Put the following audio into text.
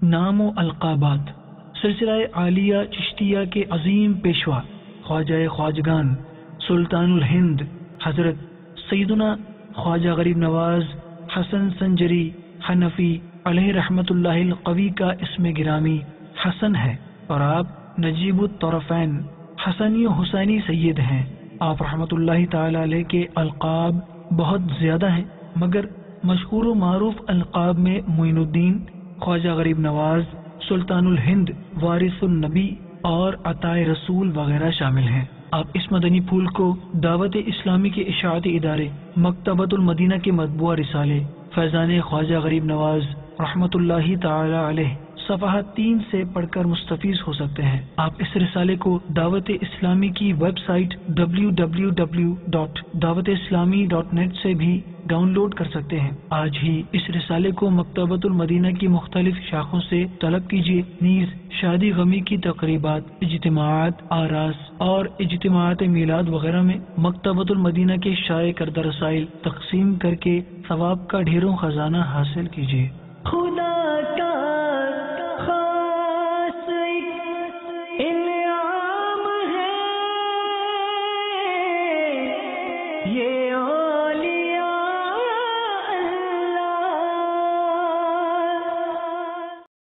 نام و القابات سلسلہ عالیہ چشتیہ کے عظیم پیشوا خواجہ خواجگان سلطان الہند حضرت سیدنا خواجہ غریب نواز حسن سنجری حنفی علیہ رحمت اللہ القوی کا اسم گرامی حسن ہے، اور آپ نجیب الطرفین حسنی و حسینی سید ہیں۔ آپ رحمت اللہ تعالی علیہ کے القاب بہت زیادہ ہیں، مگر مشہور و معروف القاب میں معین الدین، خواجہ غریب نواز، سلطان الہند، وارث النبی اور عطائے رسول وغیرہ شامل ہیں۔ آپ اس مدنی پھول کو دعوت اسلامی کے اشاعتی ادارے مکتبۃ المدینہ کے مطبوعہ رسالے فیضان خواجہ غریب نواز رحمت اللہ تعالی علیہ صفحہ 3 سے پڑھ کر مستفیض ہو سکتے ہیں۔ آپ اس رسالے کو دعوت اسلامی کی ویب سائٹ www.dawatislami.net سے بھی ڈاؤن لوڈ کر سکتے ہیں۔ آج ہی اس رسالے کو مکتبۃ المدینہ کی مختلف شاخوں سے طلب کیجیے، نیز شادی غمی کی تقریبات، اجتماعات، آراس اور اجتماعات میلاد وغیرہ میں مکتبۃ المدینہ کے شائع کردہ رسائل تقسیم کر کے ثواب کا ڈھیروں خزانہ حاصل کیجیے۔ خدا کا خاص انعام ہے یہ